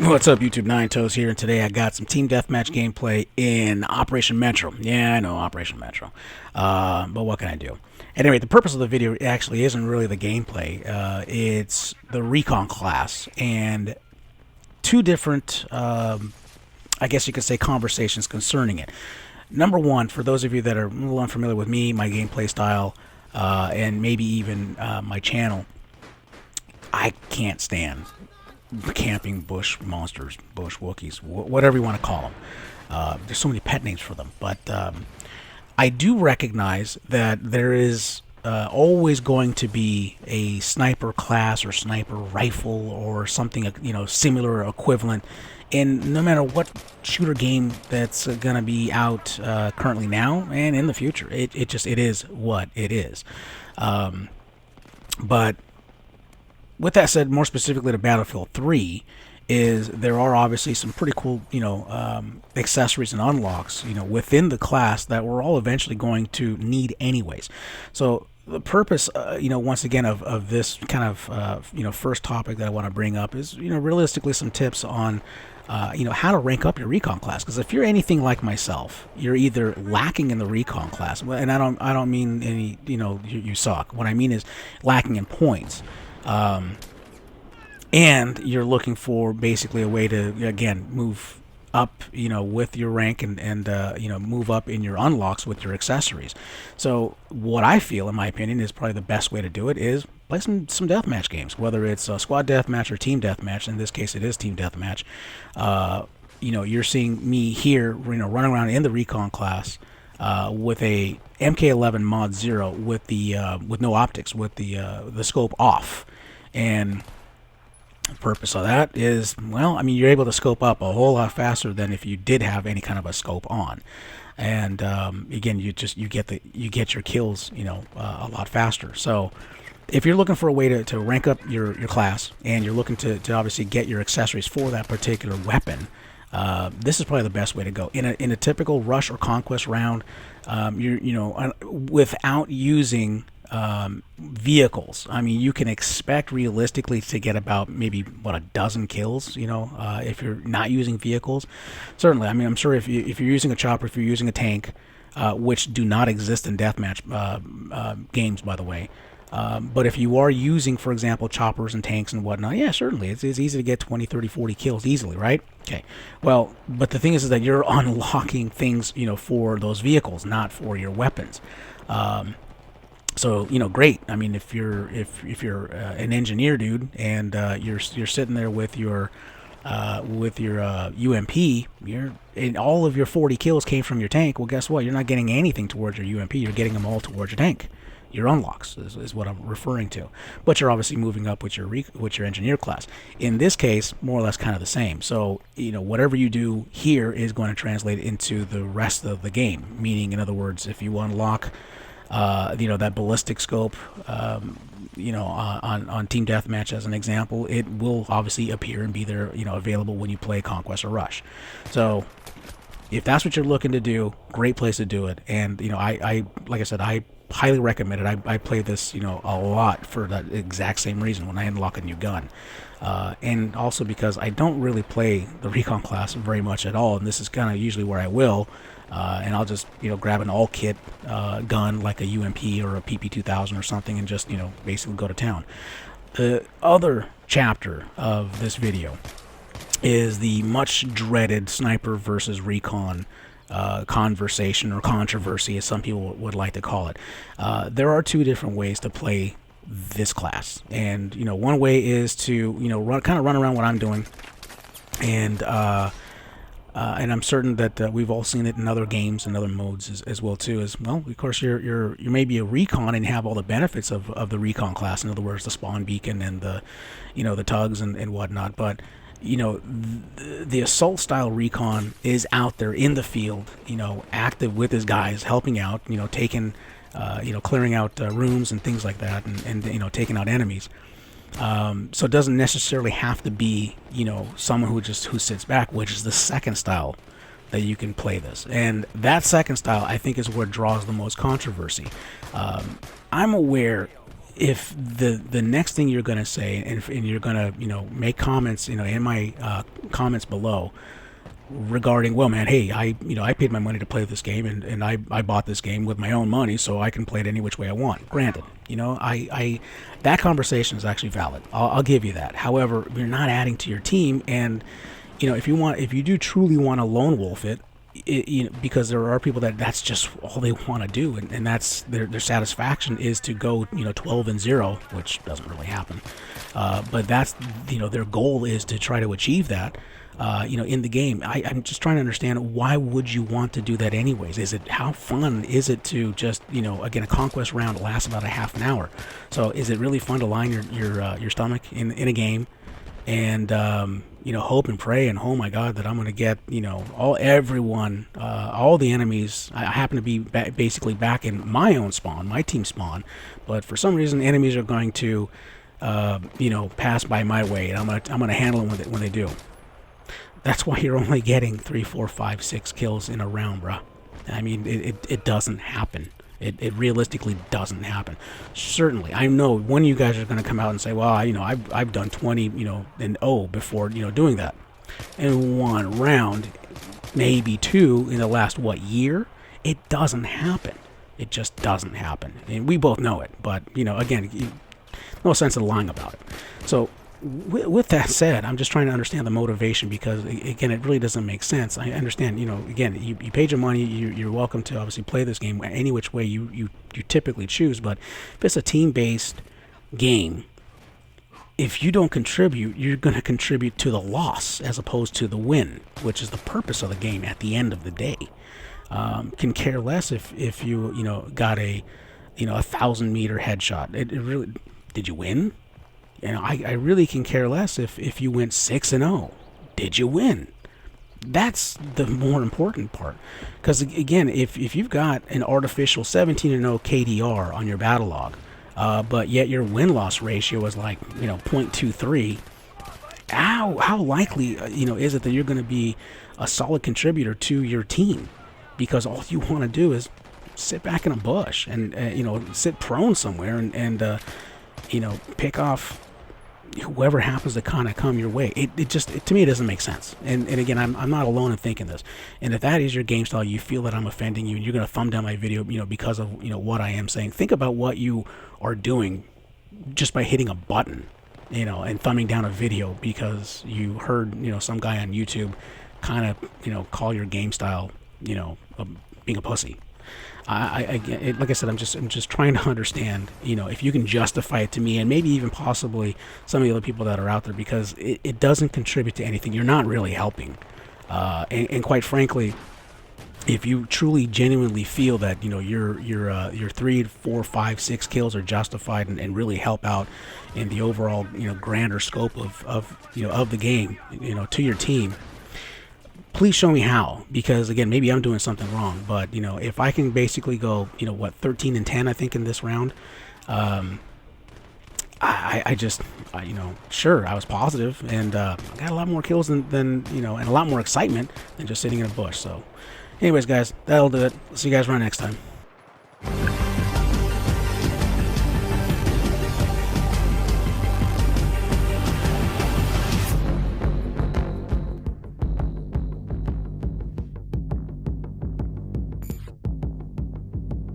What's up, YouTube? Nine Toes here, and today I got some Team Deathmatch gameplay in Operation Metro. Yeah, I know, Operation Metro. But what can I do? Anyway, the purpose of the video actually isn't really the gameplay. It's the Recon class, and two different, I guess you could say, conversations concerning it. Number one, for those of you that are a little unfamiliar with me, my gameplay style, and maybe even my channel, I can't stand camping bush monsters, bush Wookiees, whatever you want to call them. There's so many pet names for them, but I do recognize that there is always going to be a sniper class or sniper rifle or something, similar or equivalent, in no matter what shooter game that's going to be out currently now and in the future. It is what it is. But with that said, more specifically to Battlefield 3, there are obviously some pretty cool, accessories and unlocks, within the class that we're all eventually going to need anyways. So the purpose, once again, of this kind of, first topic that I want to bring up is, realistically some tips on, how to rank up your Recon class. Because if you're anything like myself, you're either lacking in the Recon class, and I don't mean any, you suck. What I mean is lacking in points. And you're looking for basically a way to, again, move up, with your rank and move up in your unlocks with your accessories. So what I feel, in my opinion, is probably the best way to do it is play some deathmatch games, whether it's squad deathmatch or team deathmatch. In this case, it is team deathmatch. You're seeing me here, running around in the Recon class, with a MK11 Mod 0 with the with no optics, with the scope off. And the purpose of that is, well, I mean, you're able to scope up a whole lot faster than if you did have any kind of a scope on. And again, you get your kills, a lot faster. So if you're looking for a way to rank up your class, and you're looking to obviously get your accessories for that particular weapon, this is probably the best way to go. In a typical rush or conquest round, without using vehicles, I mean, you can expect realistically to get about maybe a dozen kills, if you're not using vehicles. Certainly, I mean, I'm sure if you're using a chopper, if you're using a tank, which do not exist in deathmatch games, by the way. But if you are using, for example, choppers and tanks and whatnot, yeah, certainly it's easy to get 20, 30, 40 kills easily, right? Okay. Well, but the thing is that you're unlocking things, for those vehicles, not for your weapons. So great. I mean, if you're an engineer, dude, and you're sitting there with your UMP, and all of your 40 kills came from your tank. Well, guess what? You're not getting anything towards your UMP. You're getting them all towards your tank. Your unlocks is what I'm referring to. But you're obviously moving up with your engineer class. In this case, more or less kind of the same. So whatever you do here is going to translate into the rest of the game. Meaning, in other words, if you unlock that ballistic scope, on Team Deathmatch as an example, it will obviously appear and be there, available when you play Conquest or Rush. So if that's what you're looking to do, great place to do it. And I like I said, I highly recommend it. I play this, a lot for that exact same reason when I unlock a new gun. And also because I don't really play the Recon class very much at all, and this is kind of usually where I will. And I'll just, grab an all-kit gun like a UMP or a PP2000 or something and just, basically go to town. The other chapter of this video is the much-dreaded sniper versus recon conversation, or controversy, as some people would like to call it. There are two different ways to play this class. And, one way is to, run around what I'm doing. And I'm certain that we've all seen it in other games and other modes as well too. As well, of course, you're maybe a recon and have all the benefits of the recon class. In other words, the spawn beacon and the the tugs and whatnot. But the assault style recon is out there in the field, active with his guys, helping out, taking, clearing out rooms and things like that, and taking out enemies. So it doesn't necessarily have to be, someone who sits back, which is the second style that you can play this. And that second style, I think, is what draws the most controversy. I'm aware if the next thing you're going to say, and you're going to, make comments, in my comments below regarding, well, man, hey, I paid my money to play this game, and I bought this game with my own money, so I can play it any which way I want. Granted, I that conversation is actually valid. I'll give you that. However, you're not adding to your team, and if you do truly want to lone wolf it, because there are people that's just all they want to do, and that's their satisfaction is to go 12-0, which doesn't really happen, but that's their goal is to try to achieve that in the game. I'm just trying to understand, why would you want to do that anyways? How fun is it to just again, a conquest round lasts about a half an hour, so is it really fun to line your stomach in a game and hope and pray and, oh my God, that I'm going to get all the enemies? I happen to be basically back in my own spawn, my team spawn, but for some reason enemies are going to pass by my way, and I'm gonna handle them when they do. That's why you're only getting 3, 4, 5, 6 kills in a round, bruh. I mean, it doesn't happen. It realistically doesn't happen. Certainly, I know one of you guys are going to come out and say, well, I've done 20, and before, doing that. In one round, maybe 2 in the last, year? It doesn't happen. It just doesn't happen. And we both know it. But, again, no sense in lying about it. So, with that said, I'm just trying to understand the motivation, because again, it really doesn't make sense. I understand, again, you paid your money, you're welcome to obviously play this game any which way you typically choose, but if it's a team-based game, if you don't contribute, you're going to contribute to the loss as opposed to the win, which is the purpose of the game at the end of the day. Can care less if you got a 1,000-meter headshot. It really, did you win? I really can care less if you went 6-0. Did you win? That's the more important part. Because again, if you've got an artificial 17-0 KDR on your battle log, but yet your win-loss ratio is like 0.23, how likely is it that you're going to be a solid contributor to your team? Because all you want to do is sit back in a bush and sit prone somewhere and pick off whoever happens to kind of come your way. It just to me, it doesn't make sense. And again, I'm not alone in thinking this. And if that is your game style, you feel that I'm offending you, and you're going to thumb down my video, because of what I am saying. Think about what you are doing just by hitting a button, and thumbing down a video because you heard some guy on YouTube kind of call your game style being a pussy. Like I said, I'm just trying to understand, if you can justify it to me, and maybe even possibly some of the other people that are out there, because it doesn't contribute to anything. You're not really helping. And quite frankly, if you truly genuinely feel that your 3, 4, 5, 6 kills are justified and really help out in the overall grander scope of the game, to your team, please show me how, because again, maybe I'm doing something wrong, but if I can basically go 13-10, I think, in this round, I just sure, I was positive, and I got a lot more kills than and a lot more excitement than just sitting in a bush. So anyways, guys, that'll do it. See you guys around next time.